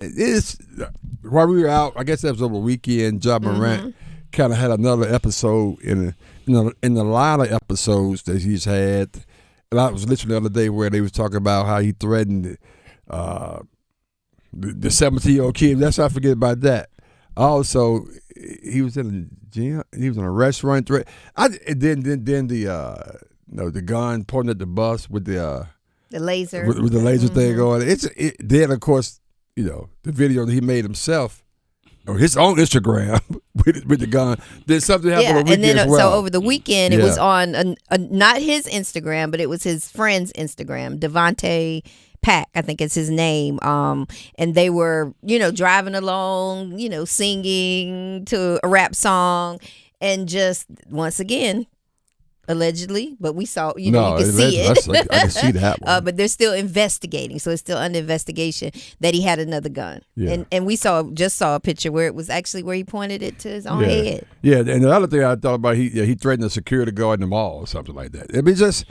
it's while we were out. I guess that was over the weekend. Ja Morant kind of had another episode in the line of episodes that he's had. And I was listening the other day where they was talking about how he threatened the 17-year-old kid. Let's not forget about that. Also, he was in a gym. He was in a restaurant. Then the gun pointing at the bus with the laser with the laser thing on. Then of course the video that he made himself or his own Instagram with the gun. Then something happened on the weekend as well. So over the weekend it was on not his Instagram, but it was his friend's Instagram, Devontae Pack, I think it's his name. And they were, driving along, singing to a rap song, and just once again, allegedly, but we saw, you can see it. I can see that one. But they're still investigating, so it's still under investigation that he had another gun. Yeah. And we just saw a picture where it was actually where he pointed it to his own head. Yeah, and the other thing I thought about, he threatened a security guard in the mall or something like that. I mean, just.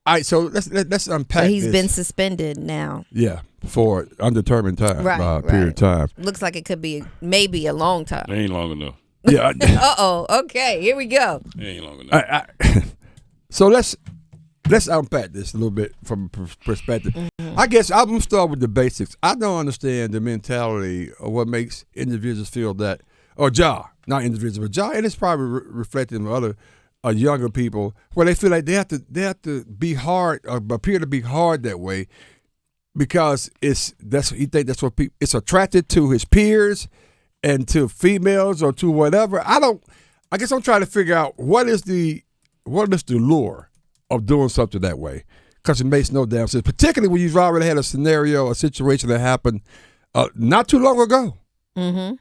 All right, so let's unpack But he's this. been suspended now. Yeah, for undetermined time, period of time. Looks like it could be maybe a long time. It ain't long enough. Yeah. Okay, here we go. It ain't long enough. So let's unpack this a little bit from perspective. I guess I'm gonna start with the basics. I don't understand the mentality of what makes individuals feel that, or not individuals, but and it's probably reflecting on other younger people where they feel like they have to be hard or appear to be hard that way because he think that's what people, it's attracted to his peers and to females or to whatever. I guess I'm trying to figure out what is the lure of doing something that way, because it makes no damn sense, particularly when you've already had a situation that happened not too long ago. And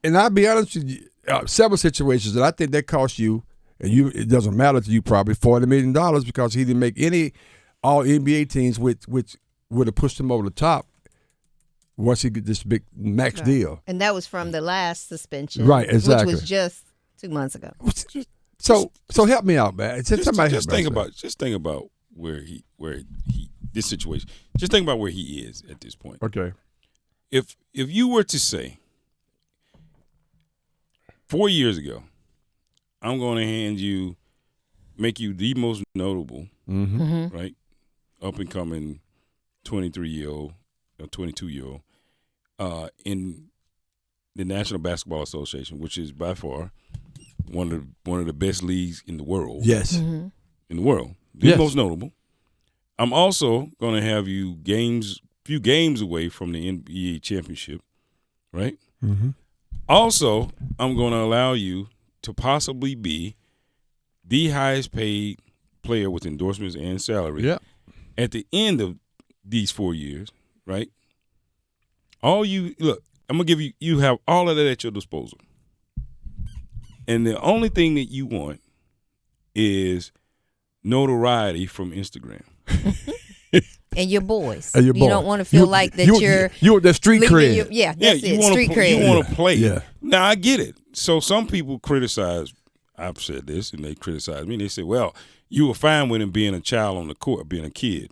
I'll be honest with you, several situations that I think that cost you, and it doesn't matter to you, probably $40 million, because he didn't make any all NBA teams, which would have pushed him over the top once he get this big max deal. And that was from the last suspension, right? Exactly, which was just 2 months ago. So help me out, man. Just think about where he this situation. Just think about where he is at this point. Okay. If you were to say 4 years ago, I'm going to make you the most notable, right, up and coming 23-year-old or 22-year-old in the National Basketball Association, which is by far one of the best leagues in the world. Yes, in the world, the most notable. I'm also going to have you few games away from the NBA championship, right? Also, I'm going to allow you to possibly be the highest paid player with endorsements and salary at the end of these 4 years, right? I'm going to give you have all of that at your disposal. And the only thing that you want is notoriety from Instagram. And your boys. You don't want to feel like that you want the street cred. Street cred. You want to play. Yeah. Now, I get it. So some people criticize, I've said this, and they criticize me. They say, well, you were fine with him being a child on the court, being a kid,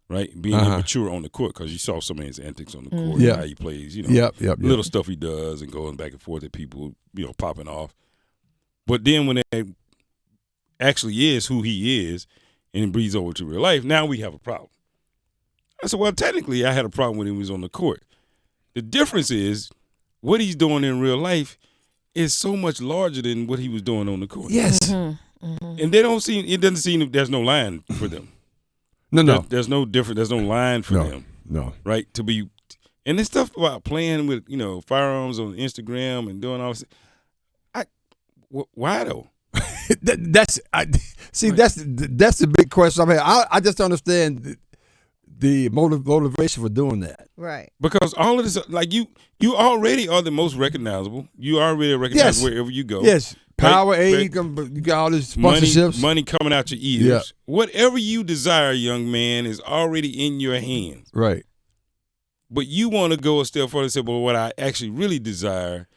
right? Being immature on the court, because you saw some of his antics on the court, and how he plays, little stuff he does and going back and forth at people, popping off. But then when it actually is who he is and it breathes over to real life, now we have a problem. I said, well, technically I had a problem when he was on the court. The difference is what he's doing in real life is so much larger than what he was doing on the court. Yes. And it doesn't seem there's no line for them. No. There's no different. There's no line for them. No. Right? And this stuff about playing with, firearms on Instagram and doing all this. Why though? That's the big question. I mean, I just understand the motivation for doing that. Right. Because all of this, like you already are the most recognizable. You already recognized wherever you go. Yes. Power, right? you got all these sponsorships. Money coming out your ears. Yeah. Whatever you desire, young man, is already in your hands. Right. But you want to go a step further and say, well, what I actually really desire,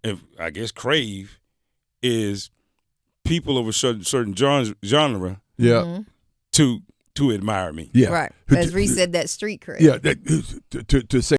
and I guess crave, is people of a certain genre to admire me. Yeah. Right. As Reese said, that street cred. Yeah. To say